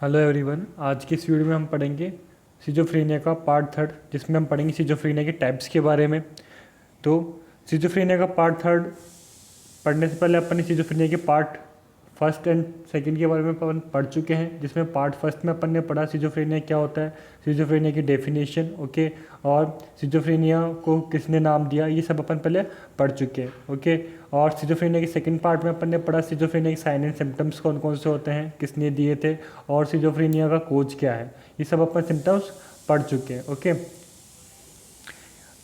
Hello everyone. आज की इस वीडियो में हम पढ़ेंगे सिजोफ्रेनिया का पार्ट थर्ड, जिसमें हम पढ़ेंगे सिजोफ्रेनिया के टाइप्स के बारे में। तो सिजोफ्रेनिया का पार्ट थर्ड पढ़ने से पहले अपन ने सिजोफ्रेनिया के पार्ट फर्स्ट एंड सेकंड के बारे में अपन पढ़ चुके हैं, जिसमें पार्ट फर्स्ट में अपन ने पढ़ा सिजोफ्रेनिया क्या होता है, सिजोफ्रेनिया की डेफिनेशन, ओके, और सिजोफ्रेनिया को किसने नाम दिया, ये सब अपन पहले पढ़ चुके हैं, ओके। और सिजोफ्रेनिया के सेकंड पार्ट में अपन ने पढ़ा सिजोफ्रेनिया के साइन एंड सिम्टम्स कौन कौन से होते हैं, किसने दिए थे, और सिजोफ्रेनिया का कोज क्या है, ये सब अपन सिम्टम्स पढ़ चुके हैं, ओके।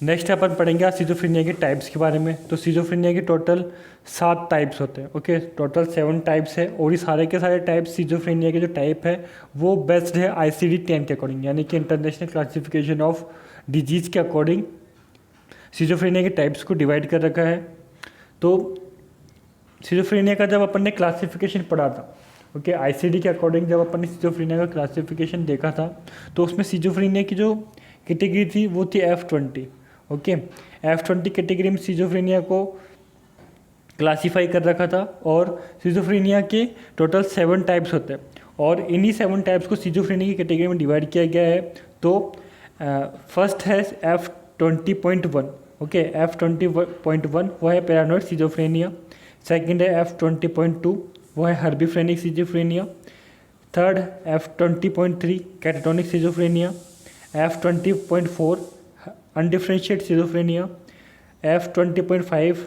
नेक्स्ट अपन पढ़ेंगे आज सिजोफ्रेनिया के टाइप्स के बारे में। तो सिजोफ्रेनिया के टोटल 7 टाइप्स होते हैं, ओके, टोटल 7 टाइप्स है। और ये सारे के सारे टाइप्स सिजोफ्रेनिया के जो टाइप है वो बेस्ड है ICD-10 के अकॉर्डिंग, यानी कि इंटरनेशनल क्लासिफिकेशन ऑफ डिजीज के अकॉर्डिंग सिजोफ्रेनिया के टाइप्स को डिवाइड कर रखा है। तो सिजोफ्रेनिया का जब अपन ने क्लासिफिकेशन पढ़ा था, ओके, ICD के अकॉर्डिंग जब अपन ने सिजोफ्रेनिया का क्लासिफिकेशन देखा था, तो उसमें सिजोफ्रेनिया की जो कैटेगरी थी वो थी F20, ओके। F20 कैटेगरी में सिजोफ्रेनिया को क्लासीफाई कर रखा था। और सिजोफ्रेनिया के टोटल 7 टाइप्स होते हैं, और इन्हीं 7 टाइप्स को सिजोफ्रेनिया की कैटेगरी में डिवाइड किया गया है। तो फर्स्ट है F20.1, ओके, F20.1 वो है पैरानोइड सिजोफ्रेनिया। सेकंड है F20.2 वो है hebephrenic schizophrenia. Third F20.3 catatonic schizophrenia. F20.4 undifferentiated schizophrenia. F20.5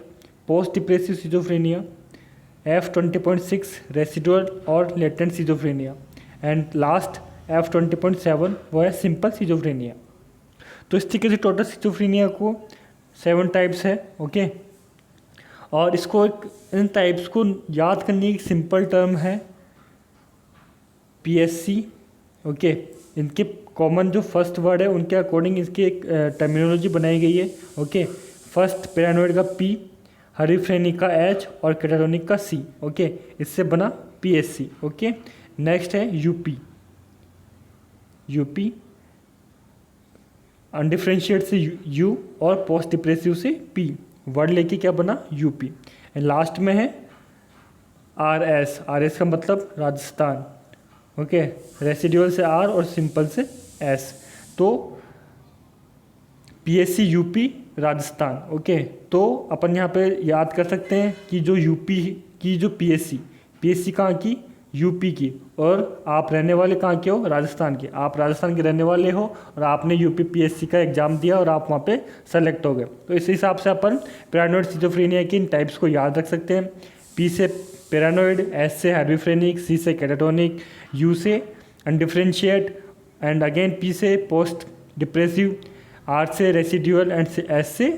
post depressive schizophrenia. F20.6 residual और latent schizophrenia. And last F20.7 वो है सिंपल सिजोफ्रेनिया। तो इस तरीके से टोटल सिजोफ्रेनिया को 7 टाइप्स है, ओके। और इसको इन टाइप्स को याद करने की एक सिंपल टर्म है PSC, ओके। इनके कॉमन जो फर्स्ट वर्ड है उनके अकॉर्डिंग इसकी एक टर्मिनोलॉजी बनाई गई है, ओके। फर्स्ट पैरानोइड का P, हर्बिफ्रेनिक का H और कैटाटोनिक का C, ओके, इससे बना PSC, ओके। नेक्स्ट है यूपी अनडिफरेंशिएट से U और पोस्ट डिप्रेसिव से P, वर्ड लेके क्या बना UP। एंड लास्ट में है RS का मतलब राजस्थान, ओके, रेसिडुअल से R और सिंपल से S। तो PSC UP राजस्थान, ओके। तो अपन यहाँ पे याद कर सकते हैं कि जो UP की जो PSC कहाँ की, UP की, और आप रहने वाले कहाँ के हो, राजस्थान के। आप राजस्थान के रहने वाले हो और आपने UP PSC का एग्जाम दिया और आप वहाँ पे सेलेक्ट हो गए। तो इस हिसाब से अपन पैरानोइड सिजोफ्रेनिया की इन टाइप्स को याद रख सकते हैं। P से पैरानोइड, S से हर्बिफ्रेनिक, C से कैटाटोनिक, U से अनडिफरेंशिएट, एंड अगेन P से पोस्ट डिप्रेसिव, R से रेसिडुअल एंड S से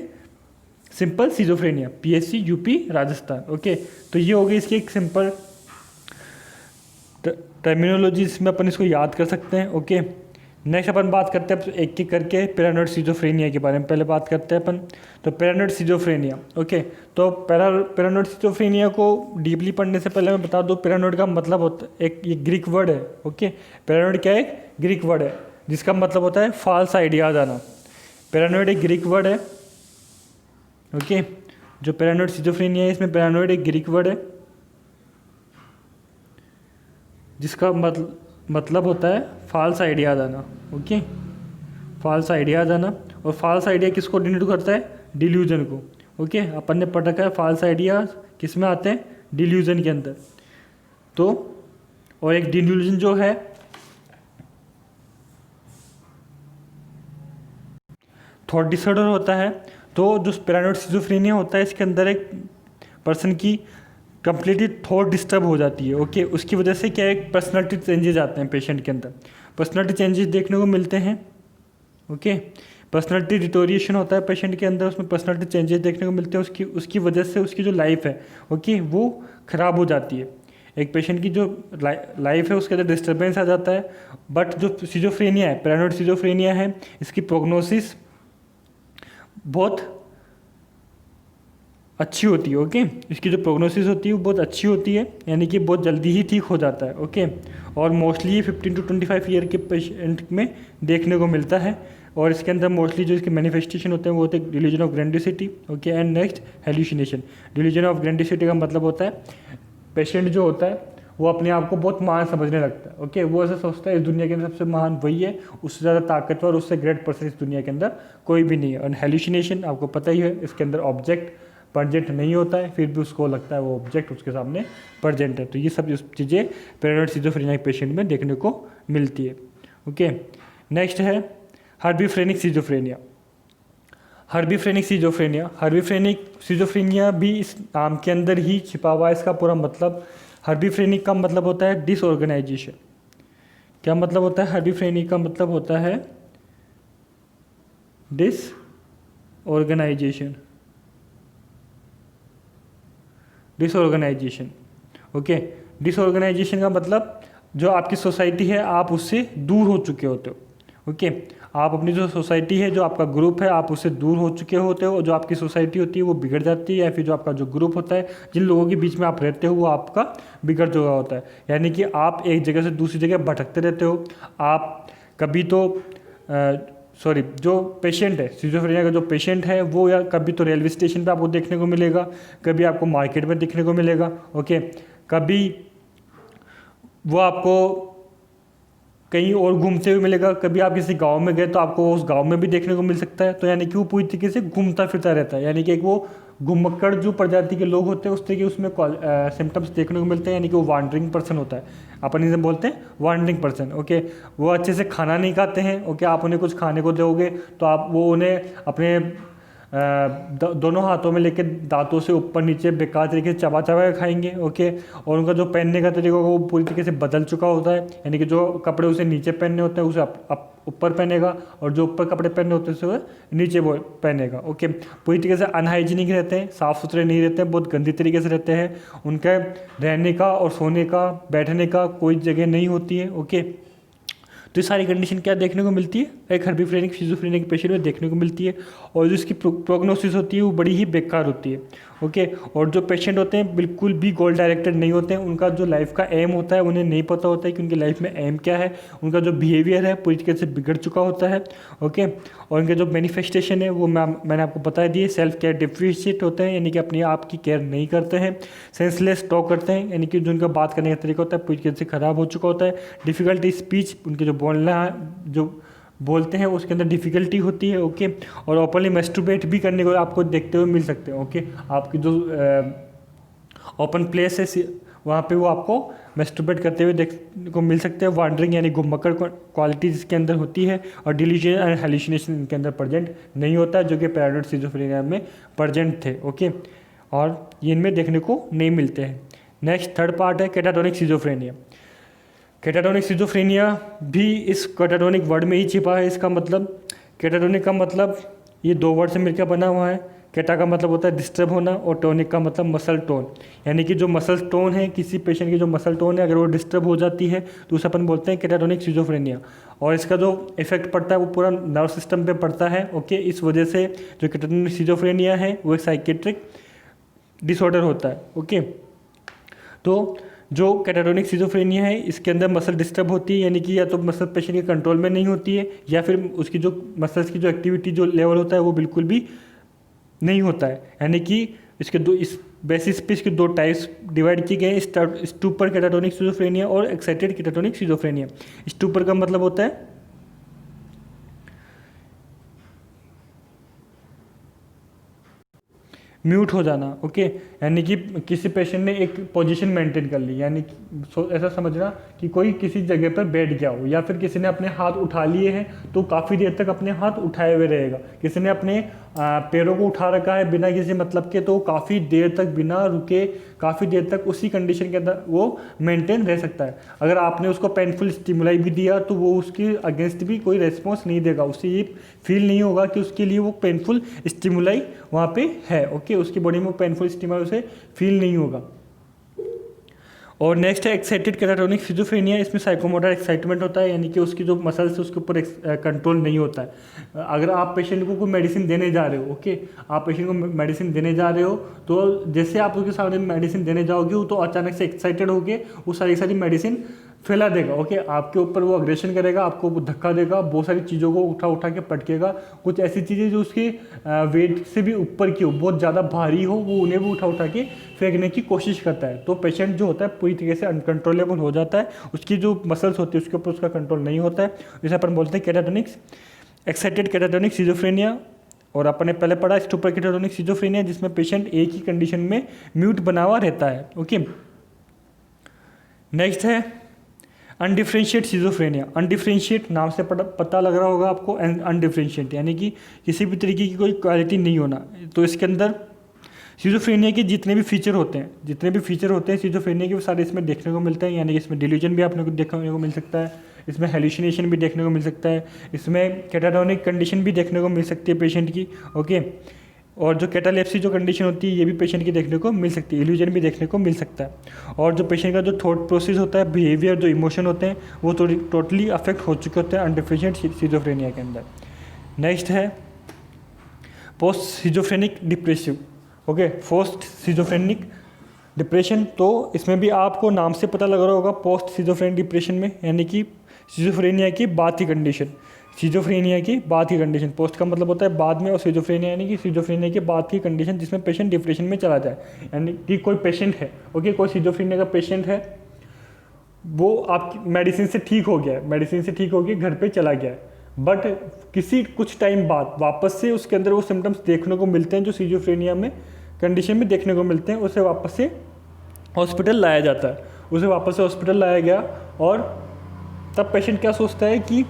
simple schizophrenia, PSC UP Rajasthan, okay. तो ये हो गई इसकी एक सिंपल टर्मिनोलॉजी, जिसमें अपन इसको याद कर सकते हैं, ओके। नेक्स्ट अपन बात करते हैं एक एक करके पैरानोइड सिजोफ्रेनिया के बारे में। पहले बात करते हैं अपन तो पैरानोइड सिजोफ्रेनिया, ओके। तो पैरानोइड सिजोफ्रेनिया को डीपली पढ़ने से पहले मैं बता दूं पैरानोइड का मतलब होता है, एक ये ग्रीक वर्ड है, ओके। पैरानोइड क्या है, ग्रीक वर्ड है, जिसका मतलब होता है फॉल्स आइडियाज आना। पैरानोइड एक ग्रीक वर्ड है, ओके। जो पैरानोइड सिजोफ्रेनिया है इसमें पैरानोइड एक ग्रीक वर्ड है, जिसका मतलब होता है फॉल्स आइडियाज आना, ओके, फॉल्स आइडियाज आना। और फॉल्स आइडिया किसको डिनोट करता है, डिल्यूजन को, ओके। अपन ने पढ़ रखा है फॉल्स आइडियाज किस में आते हैं, डिल्यूजन के अंदर। तो और एक डिल्यूजन जो है थॉट डिसऑर्डर होता है। तो जो पैरानोइड सिजोफ्रेनिया होता है इसके अंदर एक पर्सन की कंप्लीटली थॉट डिस्टर्ब हो जाती है, ओके। उसकी वजह से क्या है, पर्सनालिटी चेंजेस आते हैं पेशेंट के अंदर, पर्सनालिटी चेंजेस देखने को मिलते हैं, ओके। पर्सनालिटी डिटोरिएशन होता है पेशेंट के अंदर, उसमें पर्सनालिटी चेंजेस देखने को मिलते हैं। उसकी वजह से उसकी जो लाइफ है, ओके, वो ख़राब हो जाती है। एक पेशेंट की जो लाइफ है उसके अंदर डिस्टर्बेंस आ जाता है। बट जो सिजोफ्रेनिया है, पैरानोइड सिजोफ्रेनिया है, इसकी प्रोग्नोसिस बहुत अच्छी होती है, ओके। इसकी जो प्रोग्नोसिस होती है वो बहुत अच्छी होती है, यानी कि बहुत जल्दी ही ठीक हो जाता है, ओके। और मोस्टली 15 to 25 ईयर के पेशेंट में देखने को मिलता है। और इसके अंदर मोस्टली जो इसके मैनिफेस्टेशन होते हैं वो होते हैं delusion of grandiosity, okay. And next hallucination. Delusion of grandiosity का मतलब होता है पेशेंट जो होता है वो अपने आप को बहुत महान समझने लगता है। ओके, वो ऐसा सोचता है इस दुनिया के अंदर सबसे महान वही है, उससे ज़्यादा ताकतवर, उससे ग्रेट पर्सन इस दुनिया के अंदर कोई भी नहीं है। और हेल्यूसिनेशन आपको पता ही है, इसके अंदर ऑब्जेक्ट प्रजेंट नहीं होता है, फिर भी उसको लगता है वो ऑब्जेक्ट उसके सामने प्रजेंट है। तो ये सब चीज़ें पैरानॉइड सिजोफ्रेनिया के पेशेंट में देखने को मिलती है। ओके, नेक्स्ट है हर्बिफ्रेनिक सिजोफ्रेनिया। हर्बिफ्रेनिक सिजोफ्रेनिया, हर्बिफ्रेनिक सिजोफ्रेनिया भी इस नाम के अंदर ही छिपा हुआ है। इसका पूरा मतलब, हर्बिफ्रेनिक का मतलब होता है डिसऑर्गेनाइजेशन। क्या मतलब होता है? हर्बिफ्रेनिक का मतलब होता है डिसऑर्गेनाइजेशन। Disorganisation, okay. डिसऑर्गेनाइजेशन का मतलब जो आपकी सोसाइटी है आप उससे दूर हो चुके होते हो। ओके, आप अपनी जो सोसाइटी है, जो आपका ग्रुप है, आप उससे दूर हो चुके होते हो। जो आपकी सोसाइटी होती है वो बिगड़ जाती है, या फिर जो आपका जो ग्रुप होता है, जिन लोगों के बीच में आप रहते हो, वो आपका बिगड़ चुका होता है। यानी कि आप एक जगह से दूसरी जगह भटकते रहते हो। आप कभी तो जो पेशेंट है, सिजोफ्रेनिया का जो पेशेंट है वो, या कभी तो रेलवे स्टेशन पे आपको देखने को मिलेगा, कभी आपको मार्केट में देखने को मिलेगा। ओके, कभी वो आपको कहीं और घूमते हुए मिलेगा, कभी आप किसी गांव में गए तो आपको उस गांव में भी देखने को मिल सकता है। तो यानी कि वो पूरी तरीके से घूमता फिरता रहता है, यानी कि एक वो घुमक्कड़ जो प्रजाति के लोग होते हैं उस तरीके उसमें सिम्टम्स देखने को मिलते हैं। यानी कि वो वांडरिंग पर्सन होता है, अपन इसे बोलते हैं वांडरिंग पर्सन। ओके, वो अच्छे से खाना नहीं खाते हैं। ओके, आप उन्हें कुछ खाने को दोगे तो आप वो उन्हें अपने दोनों हाथों में लेके दांतों से ऊपर नीचे बेकार तरीके से चबा चबा के खाएंगे। ओके, और उनका जो पहनने का तरीका होगा वो पूरी तरीके से बदल चुका होता है। यानी कि जो कपड़े उसे नीचे पहनने होते हैं उसे आप ऊपर पहनेगा, और जो ऊपर कपड़े पहनने होते हैं उसे नीचे वो पहनेगा। ओके, पूरी तरीके से अनहाइजीनिक रहते हैं, साफ़ सुथरे नहीं रहते हैं, बहुत गंदी तरीके से रहते हैं। उनके रहने का और सोने का, बैठने का कोई जगह नहीं होती है। ओके, तो ये सारी कंडीशन क्या देखने को मिलती है? एक हर्बिफ्रेनिक सिजोफ्रेनिया के पेशेंट में देखने को मिलती है। और जो इसकी प्रोग्नोसिस होती है वो बड़ी ही बेकार होती है। ओके, और जो पेशेंट होते हैं बिल्कुल भी गोल डायरेक्टेड नहीं होते हैं। उनका जो लाइफ का एम होता है उन्हें नहीं पता होता है कि उनकी लाइफ में एम क्या है। उनका जो बिहेवियर है पूरी तरीके से बिगड़ चुका होता है। ओके, और उनके जो मैनिफेस्टेशन है वो मैंने आपको बता दिए, सेल्फ केयर डिफिशिएंट होते हैं, यानी कि अपने आप की केयर नहीं करते हैं। सेंसलेस टॉक करते हैं, यानी कि जो उनका बात करने का तरीका होता है पूरी तरीके से ख़राब हो चुका होता है। डिफ़िकल्टी स्पीच, उनके जो बोलना जो बोलते हैं उसके अंदर डिफ़िकल्टी होती है। ओके, और ओपनली मैस्टरबेट भी करने को आपको देखते हुए मिल सकते हैं। ओके, आपकी जो ओपन प्लेस है वहाँ पे वो आपको मैस्टरबेट करते हुए देखने को मिल सकते हैं। वांडरिंग यानी घुमक्कड़ क्वालिटी जिसके अंदर होती है, और डिल्यूजन एंड हेल्यूसिनेशन इनके अंदर प्रेजेंट नहीं होता है, जो कि पैरानॉइड सिजोफ्रेनिया में प्रेजेंट थे। ओके, और ये इनमें देखने को नहीं मिलते हैं। नेक्स्ट थर्ड पार्ट है कैटाटोनिक सिजोफ्रेनिया। कैटाटोनिक सिजोफ्रेनिया भी इस कैटाटोनिक वर्ड में ही छिपा है। इसका मतलब, कैटाटोनिक का मतलब ये दो वर्ड से मिलकर बना हुआ है। कैटा का मतलब होता है डिस्टर्ब होना, और टोनिक का मतलब मसल टोन। यानी कि जो मसल टोन है, किसी पेशेंट की जो मसल टोन है अगर वो डिस्टर्ब हो जाती है तो उसे अपन बोलते हैं कैटाटोनिक सिजोफ्रेनिया। और इसका जो इफेक्ट पड़ता है वो पूरा नर्व सिस्टम पे पड़ता है। ओके, इस वजह से जो कैटाटोनिक सिजोफ्रेनिया है वो एक साइकेट्रिक डिसऑर्डर होता है। ओके, तो जो कैटाटोनिक सिजोफ्रेनिया है इसके अंदर मसल डिस्टर्ब होती है, यानी कि या तो मसल पेशेंट के कंट्रोल में नहीं होती है, या फिर उसकी जो मसल्स की जो एक्टिविटी जो लेवल होता है वो बिल्कुल भी नहीं होता है। यानी कि इसके दो, इस बेसिस पे इसके दो टाइप्स डिवाइड किए गए हैं, स्टूपर कैटाटोनिक सिजोफ्रेनिया और एक्साइटेड कैटाटोनिक सिजोफ्रेनिया। स्टूपर का मतलब होता है म्यूट हो जाना। ओके, यानी कि किसी पेशेंट ने एक पोजीशन मेंटेन कर ली, यानी ऐसा समझना कि कोई किसी जगह पर बैठ गया हो, या फिर किसी ने अपने हाथ उठा लिए हैं तो काफ़ी देर तक अपने हाथ उठाए हुए रहेगा। किसी ने अपने पैरों को उठा रखा है बिना किसी मतलब के, तो काफ़ी देर तक बिना रुके काफ़ी देर तक उसी कंडीशन के अंदर वो मेंटेन रह सकता है। अगर आपने उसको पेनफुल स्टिमुलाई भी दिया तो वो उसके अगेंस्ट भी कोई रेस्पॉन्स नहीं देगा, उससे ये फील नहीं होगा कि उसके लिए वो पेनफुल स्टिमुलाई वहाँ पे है। ओके, उसकी बॉडी में पेनफुल स्टिमुलाई उसे फील नहीं होगा। और नेक्स्ट है एक्साइटेड कैटाटोनिक सिजोफ्रेनिया। इसमें साइकोमोटर एक्साइटमेंट होता है, यानी कि उसकी जो मसल्स है उसके ऊपर कंट्रोल नहीं होता है। अगर आप पेशेंट को कोई मेडिसिन देने जा रहे हो, ओके, आप पेशेंट को मेडिसिन देने जा रहे हो, तो जैसे आप उसके सामने मेडिसिन देने जाओगे तो अचानक से एक्साइटेड होकर वो सारी मेडिसिन फैला देगा। ओके, आपके ऊपर वो अग्रेशन करेगा, आपको वो धक्का देगा, बहुत सारी चीज़ों को उठा उठा के पटकेगा। कुछ ऐसी चीज़ें जो उसकी वेट से भी ऊपर की हो, बहुत ज़्यादा भारी हो, वो उन्हें भी उठा उठा के फेंकने की कोशिश करता है। तो पेशेंट जो होता है पूरी तरीके से अनकंट्रोलेबल हो जाता है, उसकी जो मसल्स होती है उसके ऊपर उसका कंट्रोल नहीं होता है, जैसे अपन बोलते हैं कैटाटोनिक्स, एक्साइटेड कैटाटोनिक सिजोफ्रेनिया। और अपन ने पहले पढ़ा स्टूपर कैटाटोनिक सिजोफ्रेनिया, जिसमें पेशेंट एक ही कंडीशन में म्यूट बना हुआ रहता है। ओके, नेक्स्ट है अनडिफ्रेंशिएट सिजोफ्रेनिया। अनडिफ्रेंशिएट नाम से पता लग रहा होगा आपको, अनडिफ्रेंशिएट यानी कि किसी भी तरीके की कोई क्वालिटी नहीं होना। तो इसके अंदर सिजोफ्रेनिया के जितने भी फीचर होते हैं सिजोफ्रेनिया के वो सारे इसमें देखने को मिलते हैं। यानी कि इसमें डिल्यूजन भी आपने को देखने को मिल सकता है, इसमें हेलुसिनेशन भी देखने को मिल सकता है, इसमें कैटाटोनिक कंडीशन भी देखने को मिल सकती है पेशेंट की। ओके, और जो कैटालेप्सी जो कंडीशन होती है ये भी पेशेंट की देखने को मिल सकती है, इल्यूजन भी देखने को मिल सकता है। और जो पेशेंट का जो थॉट प्रोसेस होता है, बिहेवियर, जो इमोशन होते हैं, वो टोटली अफेक्ट हो चुके होते हैं अनडिफरेंशिएट सिजोफ्रेनिया के अंदर। नेक्स्ट है post schizophrenic depressive. Okay, post schizophrenic depression, तो इसमें भी आपको नाम से पता लग रहा होगा पोस्ट सिजोफ्रेनिक डिप्रेशन में, यानी कि सिजोफ्रेनिया की बाद की कंडीशन। सिजोफ्रेनिया की बाद की कंडीशन, पोस्ट का मतलब होता है बाद में, और सिजोफ्रेनिया यानी कि सिजोफ्रेनिया के बाद की कंडीशन जिसमें पेशेंट डिप्रेशन में चला जाए। यानी कि कोई पेशेंट है, ओके, कोई सिजोफ्रेनिया का पेशेंट है, वो आपकी मेडिसिन से ठीक हो गया है, मेडिसिन से ठीक हो गया, घर पे चला गया है, बट किसी कुछ टाइम बाद वापस से उसके अंदर वो सिम्टम्स देखने को मिलते हैं जो सिजोफ्रेनिया में कंडीशन में देखने को मिलते हैं। उसे वापस से हॉस्पिटल लाया जाता है, उसे वापस से हॉस्पिटल लाया गया, और तब पेशेंट क्या सोचता है कि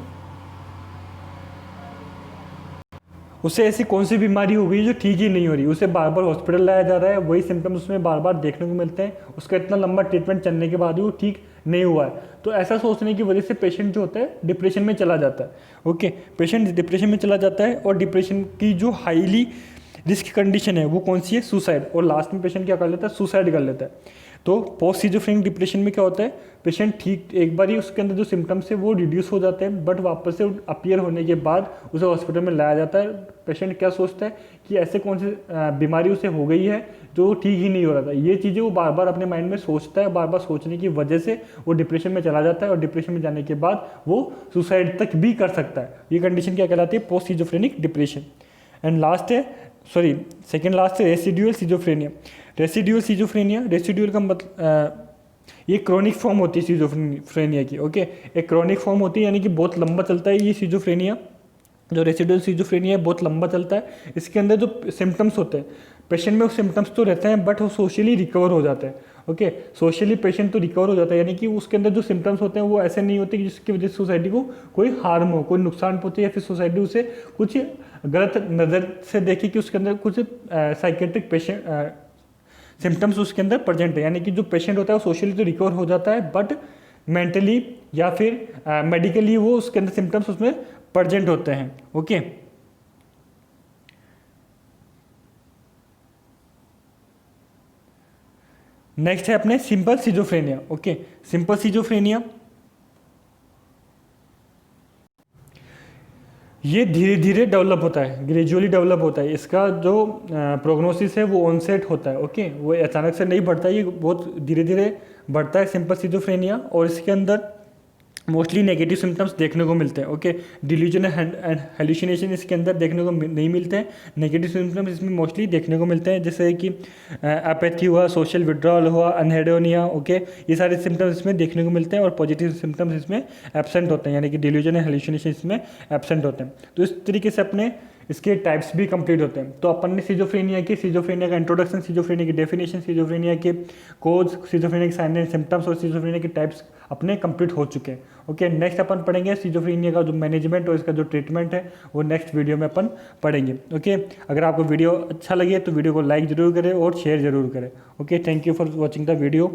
उसे ऐसी कौन सी बीमारी हो गई जो ठीक ही नहीं हो रही, उसे बार बार हॉस्पिटल लाया जा रहा है, वही सिम्टम्स उसमें बार बार देखने को मिलते हैं, उसका इतना लंबा ट्रीटमेंट चलने के बाद भी वो ठीक नहीं हुआ है। तो ऐसा सोचने की वजह से पेशेंट जो होता है डिप्रेशन में चला जाता है। ओके, पेशेंट डिप्रेशन में चला जाता है, और डिप्रेशन की जो हाईली रिस्क कंडीशन है वो कौन सी है, सुसाइड। और लास्ट में पेशेंट क्या कर लेता है, सुसाइड कर लेता है। तो पोस्ट सिजोफ्रेनिक डिप्रेशन में क्या होता है, पेशेंट ठीक एक बार ही उसके अंदर जो सिम्टम्स है वो रिड्यूस हो जाते हैं, बट वापस से अपीयर होने के बाद उसे हॉस्पिटल में लाया जाता है। पेशेंट क्या सोचता है कि ऐसे कौन सी बीमारी उसे हो गई है जो ठीक ही नहीं हो रहा था, ये चीज़ें वो बार बार अपने माइंड में सोचता है, बार बार सोचने की वजह से वो डिप्रेशन में चला जाता है, और डिप्रेशन में जाने के बाद वो सुसाइड तक भी कर सकता है। ये कंडीशन क्या कहलाती है, post schizophrenic depression. And last है, सॉरी सेकेंड लास्ट है residual schizophrenia. Residual schizophrenia, residual का मतलब ये क्रोनिक फॉर्म होती है सिजोफ्रेनिया की। ओके, एक क्रोनिक फॉर्म होती है, यानी कि बहुत लंबा चलता है ये सिजोफ्रेनिया। जो रेसिडुअल सिजोफ्रेनिया है बहुत लंबा चलता है। इसके अंदर जो सिम्टम्स होते हैं, पेशेंट में वो सिम्टम्स तो रहते हैं, बट वो सोशली रिकवर हो जाते हैं। ओके, सोशली पेशेंट तो रिकवर हो जाता है, यानी कि उसके अंदर जो सिम्टम्स होते हैं वो ऐसे नहीं होते कि जिसकी वजह से सोसाइटी को कोई हार्म हो, कोई नुकसान पहुंचे, या फिर सोसाइटी उसे कुछ गलत नज़र से देखे कि उसके अंदर कुछ साइकेट्रिक पेशेंट सिम्टम्स उसके अंदर प्रेजेंट है। यानी कि जो पेशेंट होता है वो सोशली तो रिकवर हो जाता है, बट मेंटली या फिर मेडिकली वो उसके अंदर सिम्टम्स उसमें प्रेजेंट होते हैं। ओके, नेक्स्ट है अपने simple schizophrenia. Okay, simple schizophrenia ये धीरे धीरे डेवलप होता है, ग्रेजुअली डेवलप होता है। इसका जो प्रोग्नोसिस है वो ऑनसेट होता है। ओके, वो अचानक से नहीं बढ़ता है, ये बहुत धीरे धीरे बढ़ता है सिंपल सिजोफ्रेनिया। और इसके अंदर मोस्टली नेगेटिव सिम्टम्स देखने को मिलते हैं। ओके, डिल्यूजन एंड हेलुसिनेशन इसके अंदर देखने को नहीं मिलते हैं। नेगेटिव सिम्टम्स इसमें मोस्टली देखने को मिलते हैं, जैसे कि एपैथी हुआ, सोशल विड्रॉल हुआ, अनहेडोनिया। ओके, ये सारे सिम्टम्स इसमें देखने को मिलते हैं, और पॉजिटिव सिम्टम्स इसमें एब्सेंट होते हैं, यानी कि डिल्यूजन एंड हेलुसिनेशन इसमें एब्सेंट होते हैं। तो इस तरीके से अपने इसके टाइप्स भी कंप्लीट होते हैं। तो अपन ने सिजोफ्रेनिया का इंट्रोडक्शन, सिजोफ्रेनिया की डेफिनेशन, सिजोफ्रेनिया के कोज, सिजोफ्रेनिया के साइन एंड सिम्टम्स और सिजोफ्रेनिया के टाइप्स अपने कंप्लीट हो चुके हैं। ओके, नेक्स्ट अपन पढ़ेंगे सिजोफ्रेनिया का जो मैनेजमेंट और इसका जो ट्रीटमेंट है वो नेक्स्ट वीडियो में अपन पढ़ेंगे। ओके, अगर आपको वीडियो अच्छा लगे तो वीडियो को लाइक जरूर करें और शेयर जरूर करें। Okay, thank you for watching the video.